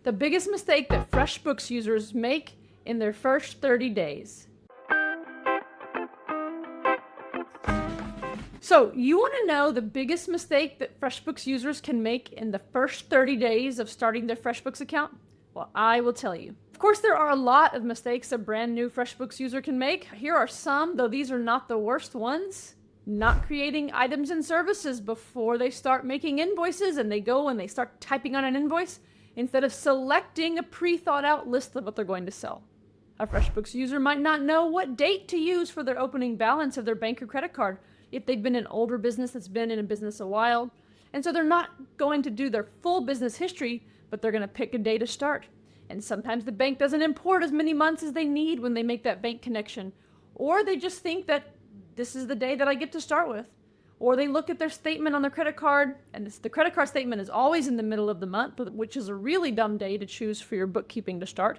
The biggest mistake that FreshBooks users make in their first 30 days. So you want to know the biggest mistake that FreshBooks users can make in the first 30 days of starting their FreshBooks account? Well, I will tell you. Of course, there are a lot of mistakes a brand new FreshBooks user can make. Here are some, though these are not the worst ones. Not creating items and services before they start making invoices, and they go and they start typing on an invoice instead of selecting a pre-thought out list of what they're going to sell. A FreshBooks user might not know what date to use for their opening balance of their bank or credit card if they've been an older business that's been in a business a while. And so they're not going to do their full business history, but they're going to pick a day to start. And sometimes the bank doesn't import as many months as they need when they make that bank connection. Or they just think that this is the day that I get to start with. Or they look at their statement on their credit card, and the credit card statement is always in the middle of the month, which is a really dumb day to choose for your bookkeeping to start.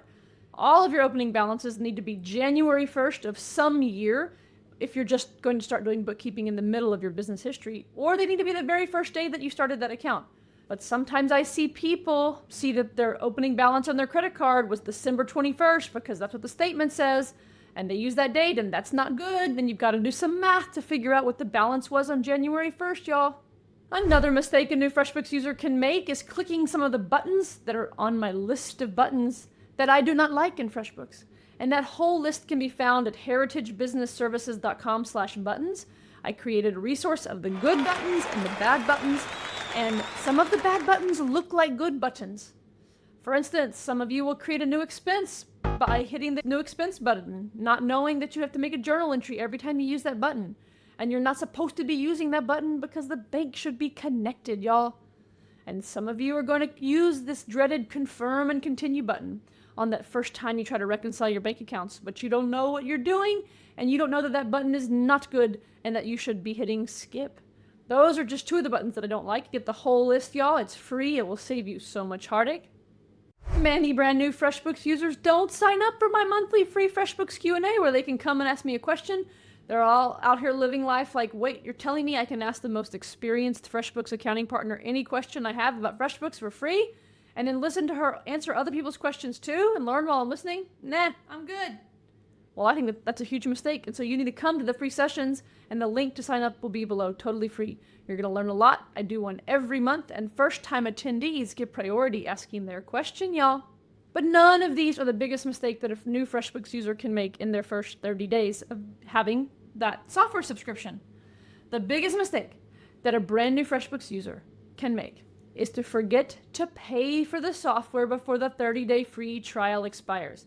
All of your opening balances need to be January 1st of some year if you're just going to start doing bookkeeping in the middle of your business history, or they need to be the very first day that you started that account. But sometimes I see people see that their opening balance on their credit card was December 21st because that's what the statement says, and they use that date, and that's not good. Then you've got to do some math to figure out what the balance was on January 1st, y'all. Another mistake a new FreshBooks user can make is clicking some of the buttons that are on my list of buttons that I do not like in FreshBooks. And that whole list can be found at heritagebusinessservices.com/buttons. I created a resource of the good buttons and the bad buttons, and some of the bad buttons look like good buttons. For instance, some of you will create a new expense by hitting the new expense button, not knowing that you have to make a journal entry every time you use that button. And you're not supposed to be using that button because the bank should be connected, y'all. And some of you are going to use this dreaded confirm and continue button on that first time you try to reconcile your bank accounts, but you don't know what you're doing, and you don't know that that button is not good and that you should be hitting skip. Those are just two of the buttons that I don't like. Get the whole list, y'all. It's free. It will save you so much heartache. Many brand new FreshBooks users don't sign up for my monthly free FreshBooks Q&A where they can come and ask me a question. They're all out here living life like, wait, you're telling me I can ask the most experienced FreshBooks accounting partner any question I have about FreshBooks for free? And then listen to her answer other people's questions too and learn while I'm listening? Nah, I'm good. Well, I think that's a huge mistake. And so you need to come to the free sessions, and the link to sign up will be below, totally free. You're going to learn a lot. I do one every month, and first-time attendees get priority asking their question, y'all. But none of these are the biggest mistake that a new FreshBooks user can make in their first 30 days of having that software subscription. The biggest mistake that a brand new FreshBooks user can make is to forget to pay for the software before the 30-day free trial expires.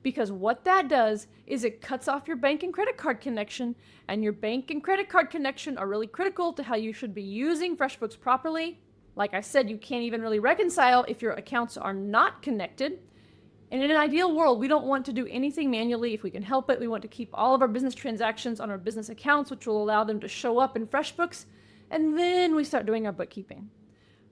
Because what that does is it cuts off your bank and credit card connection, and your bank and credit card connection are really critical to how you should be using FreshBooks properly. Like I said, you can't even really reconcile if your accounts are not connected. And in an ideal world, we don't want to do anything manually if we can help it. We want to keep all of our business transactions on our business accounts, which will allow them to show up in FreshBooks, and then we start doing our bookkeeping.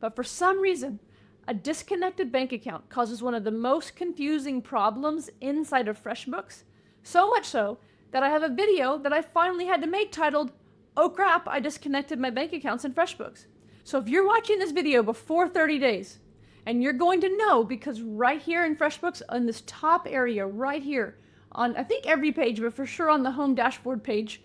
But for some reason, a disconnected bank account causes one of the most confusing problems inside of FreshBooks, so much so that I have a video that I finally had to make titled, "Oh crap, I disconnected my bank accounts in FreshBooks." So if you're watching this video before 30 days, and you're going to know, because right here in FreshBooks, on this top area right here, on I think every page, but for sure on the home dashboard page,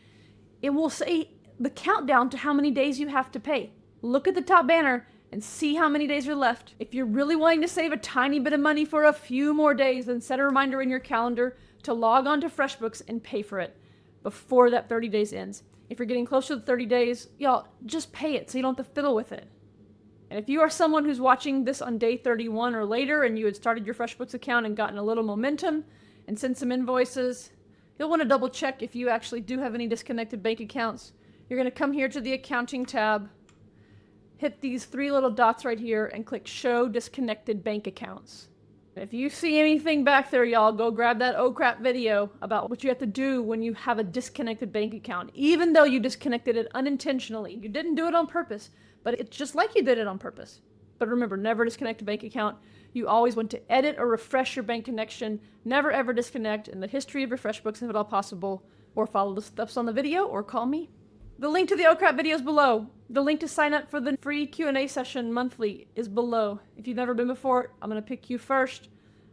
it will say the countdown to how many days you have to pay. Look at the top banner and see how many days are left. If you're really wanting to save a tiny bit of money for a few more days, then set a reminder in your calendar to log on to FreshBooks and pay for it before that 30 days ends. If you're getting closer to 30 days, y'all, just pay it so you don't have to fiddle with it. And if you are someone who's watching this on day 31 or later, and you had started your FreshBooks account and gotten a little momentum and sent some invoices, you'll want to double check if you actually do have any disconnected bank accounts. You're going to come here to the accounting tab, hit these three little dots right here, and click Show Disconnected Bank Accounts. If you see anything back there, y'all, go grab that oh crap video about what you have to do when you have a disconnected bank account, even though you disconnected it unintentionally. You didn't do it on purpose, but it's just like you did it on purpose. But remember, never disconnect a bank account. You always want to edit or refresh your bank connection. Never ever disconnect in the history of your FreshBooks if at all possible, or follow the steps on the video, or call me. The link to the OCRAP video is below. The link to sign up for the free Q&A session monthly is below. If you've never been before, I'm going to pick you first.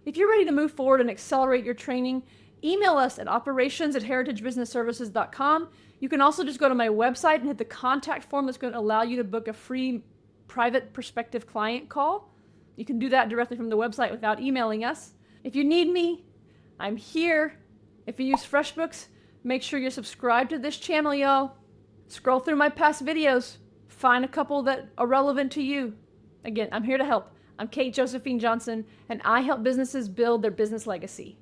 If you're ready to move forward and accelerate your training, email us at operations@heritagebusinessservices.com. You can also just go to my website and hit the contact form that's going to allow you to book a free private prospective client call. You can do that directly from the website without emailing us. If you need me, I'm here. If you use FreshBooks, make sure you're subscribed to this channel, y'all. Scroll through my past videos. Find a couple that are relevant to you. Again, I'm here to help. I'm Kate Josephine Johnson, and I help businesses build their business legacy.